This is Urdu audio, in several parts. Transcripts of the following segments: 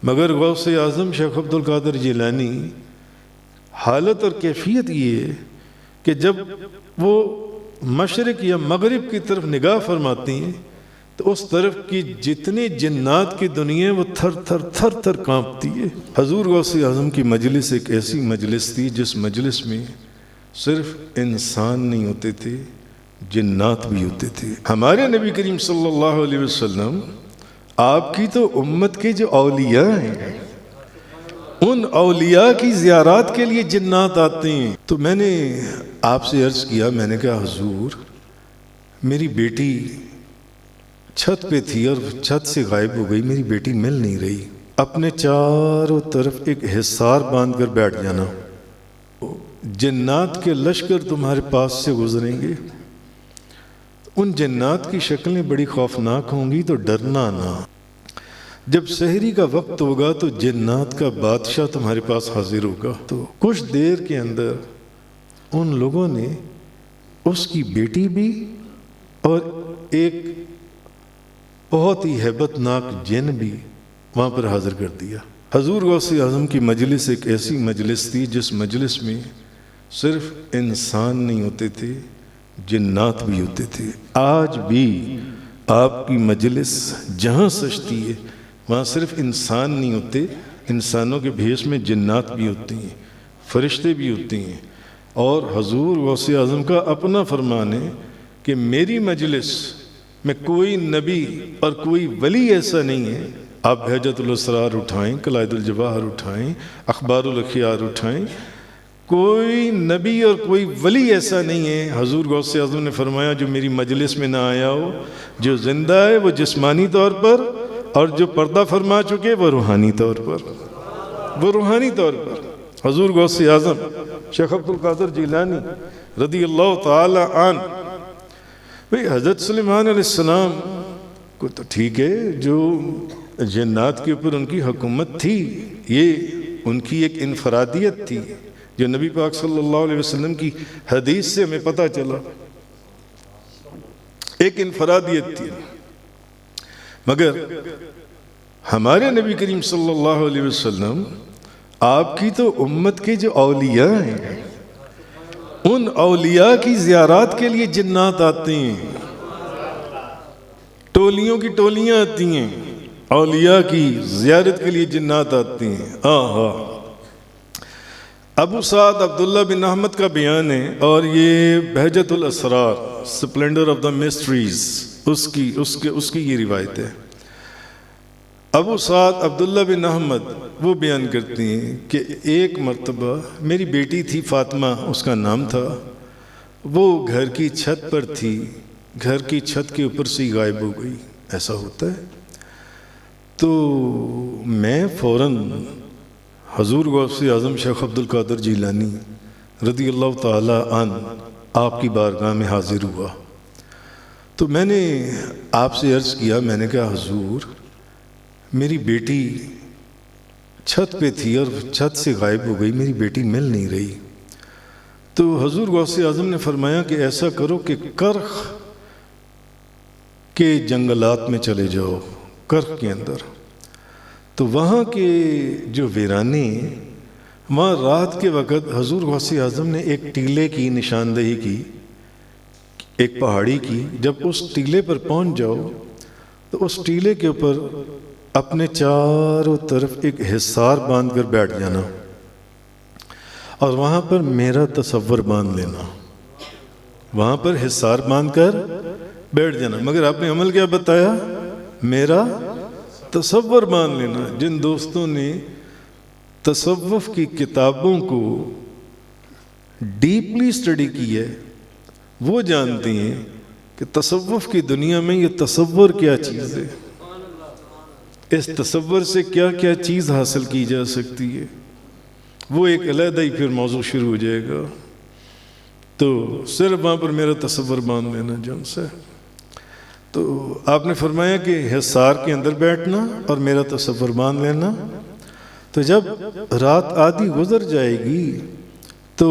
مگر غوث اعظم شیخ عبد القادر جیلانی حالت اور کیفیت یہ ہے کہ جب وہ مشرق یا مغرب کی طرف نگاہ فرماتی ہیں تو اس طرف کی جتنی جنات کی دنیا وہ تھر تھر کانپتی ہے۔ حضور غوث اعظم کی مجلس ایک ایسی مجلس تھی جس مجلس میں صرف انسان نہیں ہوتے تھے، جنات بھی ہوتے تھے۔ ہمارے نبی کریم صلی اللہ علیہ وسلم آپ کی تو امت کے جو اولیاء ہیں، ان اولیاء کی زیارات کے لیے جنات آتے ہیں۔ تو میں نے آپ سے عرض کیا، میں نے کہا حضور میری بیٹی چھت پہ تھی اور چھت سے غائب ہو گئی، میری بیٹی مل نہیں رہی، اپنے چاروں طرف ایک حصار باندھ کر بیٹھ جانا، جنات کے لشکر تمہارے پاس سے گزریں گے، ان جنات کی شکلیں بڑی خوفناک ہوں گی تو ڈرنا نہ، جب سحری کا وقت ہوگا تو جنات کا بادشاہ تمہارے پاس حاضر ہوگا۔ تو کچھ دیر کے اندر ان لوگوں نے اس کی بیٹی بھی اور ایک بہت ہی ہیبت ناک جن بھی وہاں پر حاضر کر دیا۔ حضور غوث اعظم کی مجلس ایک ایسی مجلس تھی جس مجلس میں صرف انسان نہیں ہوتے تھے، جنات بھی ہوتے تھے۔ آج بھی آپ کی مجلس جہاں سجتی ہے وہاں صرف انسان نہیں ہوتے، انسانوں کے بھیس میں جنات بھی ہوتی ہیں، فرشتے بھی ہوتے ہیں۔ اور حضور غوث اعظم کا اپنا فرمان ہے کہ میری مجلس میں کوئی نبی اور کوئی ولی ایسا نہیں ہے، آپ بہجت الاسرار اٹھائیں، قلائد الجواہر اٹھائیں، اخبار الاخیار اٹھائیں، کوئی نبی اور کوئی ولی ایسا نہیں ہے، حضور غوث اعظم نے فرمایا جو میری مجلس میں نہ آیا ہو، جو زندہ ہے وہ جسمانی طور پر اور جو پردہ فرما چکے وہ روحانی طور پر، وہ روحانی طور پر۔ حضور غوث اعظم شیخ عبد القادر جیلانی رضی اللہ تعالی عنہ، بھئی حضرت سلیمان علیہ السلام کو تو ٹھیک ہے جو جنات کے اوپر ان کی حکومت تھی، یہ ان کی ایک انفرادیت تھی جو نبی پاک صلی اللہ علیہ وسلم کی حدیث سے ہمیں پتہ چلا، ایک انفرادیت تھی۔ مگر ہمارے نبی کریم صلی اللہ علیہ وسلم آپ کی تو امت کے جو اولیاء ہیں، ان اولیاء کی زیارات کے لیے جنات آتے ہیں، ٹولیوں کی ٹولیاں آتی ہیں، اولیاء کی زیارت کے لیے جنات آتے ہیں۔ ابو سعد عبداللہ بن احمد کا بیان ہے اور یہ بہجت الاسرار سپلنڈر آف دا مسٹریز اس کی یہ روایت ہے۔ ابو سعد عبداللہ بن احمد وہ بیان کرتے ہیں کہ ایک مرتبہ میری بیٹی تھی فاطمہ اس کا نام تھا، وہ گھر کی چھت پر تھی، گھر کی چھت کے اوپر سے غائب ہو گئی، ایسا ہوتا ہے۔ تو میں فوراً حضور غوث اعظم شیخ عبد القادر جیلانی رضی اللہ تعالی عنہ آپ کی بارگاہ میں حاضر ہوا۔ تو میں نے آپ سے عرض کیا، میں نے کہا حضور میری بیٹی چھت پہ تھی اور چھت سے غائب ہو گئی، میری بیٹی مل نہیں رہی۔ تو حضور غوث اعظم نے فرمایا کہ ایسا کرو کہ کرخ کے جنگلات میں چلے جاؤ، کرخ کے اندر۔ تو وہاں کے جو ویرانے، وہاں رات کے وقت حضور غوث اعظم نے ایک ٹیلے کی نشاندہی کی، ایک پہاڑی کی، جب اس ٹیلے پر پہنچ جاؤ تو اس ٹیلے کے اوپر اپنے چاروں طرف ایک حصار باندھ کر بیٹھ جانا اور وہاں پر میرا تصور باندھ لینا، وہاں پر حصار باندھ کر بیٹھ جانا۔ مگر آپ نے عمل کیا بتایا؟ میرا تصور باندھ لینا۔ جن دوستوں نے تصوف کی کتابوں کو ڈیپلی اسٹڈی کی ہے وہ جانتے ہیں کہ تصوف کی دنیا میں یہ تصور کیا چیز ہے، اس تصور سے کیا کیا چیز حاصل کی جا سکتی ہے، وہ ایک علیحدہ ہی پھر موضوع شروع ہو جائے گا۔ تو صرف وہاں پر میرا تصور باندھ لینا جن سے۔ تو آپ نے فرمایا کہ حصار کے اندر بیٹھنا اور میرا تصور باندھ لینا۔ تو جب رات آدھی گزر جائے گی تو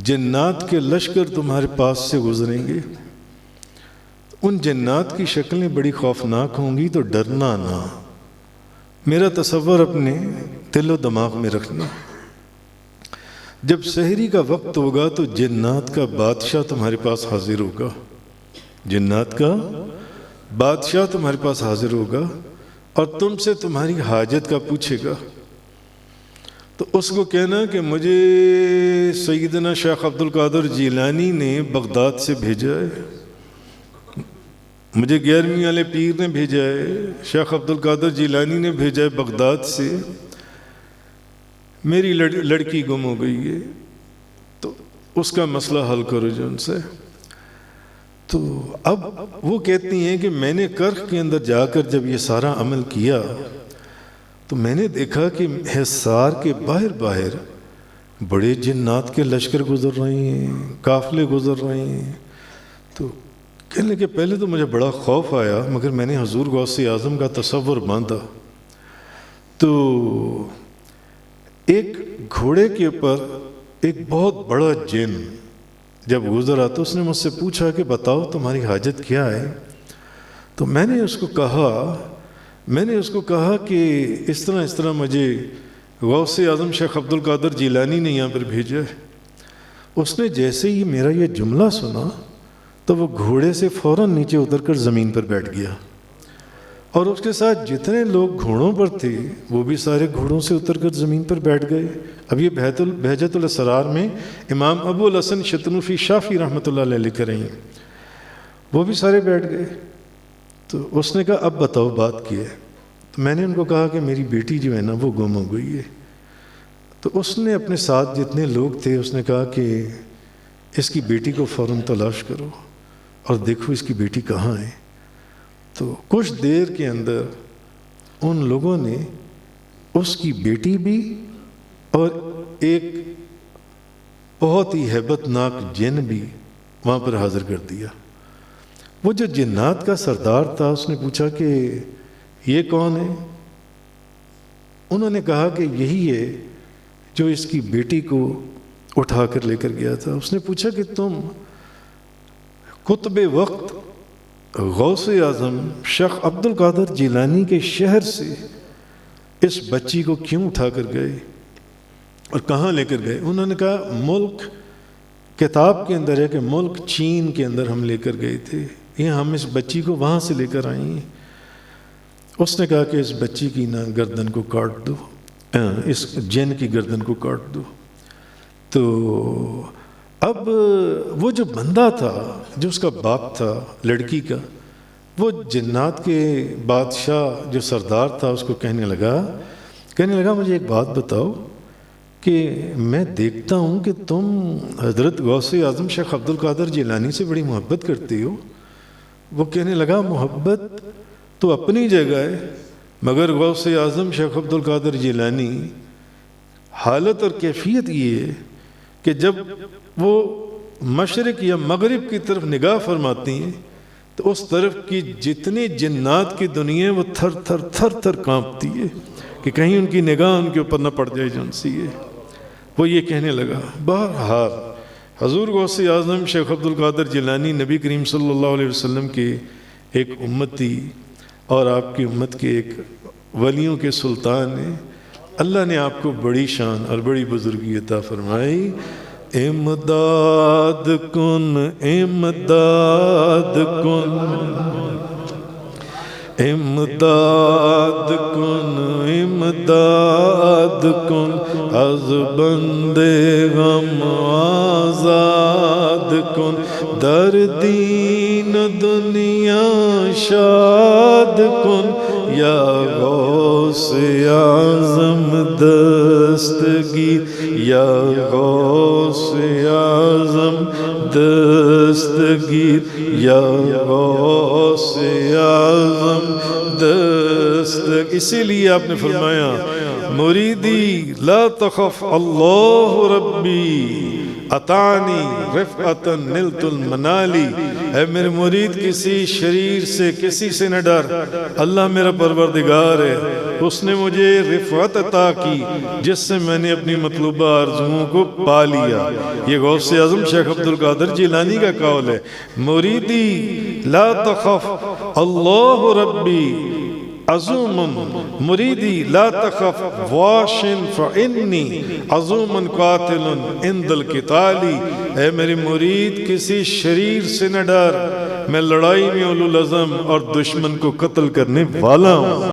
جنات کے لشکر تمہارے پاس سے گزریں گے، ان جنات کی شکلیں بڑی خوفناک ہوں گی تو ڈرنا نہ۔ میرا تصور اپنے دل و دماغ میں رکھنا، جب سحری کا وقت ہوگا تو جنات کا بادشاہ تمہارے پاس حاضر ہوگا، جنات کا بادشاہ تمہارے پاس حاضر ہوگا اور تم سے تمہاری حاجت کا پوچھے گا، تو اس کو کہنا کہ مجھے سیدنا شیخ عبد القادر جیلانی نے بغداد سے بھیجا ہے، مجھے 11ویں والے پیر نے بھیجا ہے، شیخ عبد القادر جیلانی نے بھیجا ہے بغداد سے، میری لڑکی گم ہو گئی ہے، تو اس کا مسئلہ حل کرو جو ان سے۔ تو اب وہ کہتی ہیں کہ میں نے کرخ کے اندر جا کر جب یہ سارا عمل کیا تو میں نے دیکھا کہ حصار کے باہر بڑے جنات کے لشکر گزر رہے ہیں، قافلے گزر رہے ہیں۔ تو کہنے کہ پہلے تو مجھے بڑا خوف آیا، مگر میں نے حضور غوث اعظم کا تصور باندھا، تو ایک گھوڑے کے اوپر ایک بہت بڑا جن جب گزرا تو اس نے مجھ سے پوچھا کہ بتاؤ تمہاری حاجت کیا ہے؟ تو میں نے اس کو کہا کہ اس طرح مجھے غوث اعظم شیخ عبد القادر جیلانی نے یہاں پر بھیجا ہے۔ اس نے جیسے ہی میرا یہ جملہ سنا تو وہ گھوڑے سے فوراً نیچے اتر کر زمین پر بیٹھ گیا، اور اس کے ساتھ جتنے لوگ گھوڑوں پر تھے وہ بھی سارے گھوڑوں سے اتر کر زمین پر بیٹھ گئے۔ اب یہ بہجت الاسرار میں امام ابو الحسن شتنوفی شافی رحمۃ اللہ علیہ لکھ رہے ہیں، وہ بھی سارے بیٹھ گئے۔ تو اس نے کہا اب بتاؤ بات کیا ہے؟ تو میں نے ان کو کہا کہ میری بیٹی جو ہے نا وہ گم ہو گئی ہے۔ تو اس نے اپنے ساتھ جتنے لوگ تھے اس نے کہا کہ اس کی بیٹی کو فوراً تلاش کرو اور دیکھو اس کی بیٹی کہاں ہے۔ تو کچھ دیر کے اندر ان لوگوں نے اس کی بیٹی بھی اور ایک بہت ہی ہیبت ناک جن بھی وہاں پر حاضر کر دیا۔ وہ جو جنات کا سردار تھا اس نے پوچھا کہ یہ کون ہے؟ انہوں نے کہا کہ یہی ہے جو اس کی بیٹی کو اٹھا کر لے کر گیا تھا۔ اس نے پوچھا کہ تم قطب وقت غوث اعظم شیخ عبد القادر جیلانی کے شہر سے اس بچی کو کیوں اٹھا کر گئے اور کہاں لے کر گئے؟ انہوں نے کہا ملک کتاب کے اندر ہے کہ ملک چین کے اندر ہم لے کر گئے تھے، یہ ہم اس بچی کو وہاں سے لے کر آئے ہیں۔ اس نے کہا کہ اس بچی کی نا گردن کو کاٹ دو، اس جن کی گردن کو کاٹ دو۔ تو اب وہ جو بندہ تھا جو اس کا باپ تھا لڑکی کا، وہ جنات کے بادشاہ جو سردار تھا اس کو کہنے لگا مجھے ایک بات بتاؤ کہ میں دیکھتا ہوں کہ تم حضرت غوث اعظم شیخ عبد القادر جیلانی سے بڑی محبت کرتے ہو۔ وہ کہنے لگا محبت تو اپنی جگہ ہے، مگر غوث اعظم شیخ عبد القادر جیلانی حالت اور کیفیت یہ ہے کہ جب وہ مشرق یا مغرب کی طرف نگاہ فرماتی ہیں تو اس طرف کی جتنی جنات کی دنیا وہ تھر تھر کانپتی ہے کہ کہیں ان کی نگاہ ان کے اوپر نہ پڑ جائے جن سی ہے۔ وہ یہ کہنے لگا۔ بہرحال حضور غوث اعظم شیخ عبد القادر جیلانی نبی کریم صلی اللہ علیہ وسلم کے ایک امتی اور آپ کی امت کے ایک ولیوں کے سلطان ہیں۔ اللہ نے آپ کو بڑی شان اور بڑی بزرگی عطا فرمائی۔ امداد کن امداد کن امداد کن امداد کن از بندے غم آزاد کن در دین دنیا شاد کن یا غوث اعظم دستگیر یا غوث اعظم دستگیر یا غوث اعظم دستگیر۔ اسی لیے آپ نے فرمایا مریدی لا تخف اللہ ربی عطانی رفعتا نلت المنالی، اے میرے مرید کسی شریر سے کسی سے نہ ڈر، اللہ میرا پروردگار ہے، اس نے مجھے رفعت عطا کی جس سے میں نے اپنی مطلوبہ آرزوؤں کو پا لیا۔ یہ غوث اعظم شیخ عبد القادر جیلانی کا قول ہے۔ مریدی لا تخف اللہ ربی عظوم مریدی لا تخف واشن فإنی عظوم قاتل عند القتال، اے میری مرید کسی شریر سے نہ ڈر، میں لڑائی میں اولو العزم اور دشمن کو قتل کرنے والا ہوں۔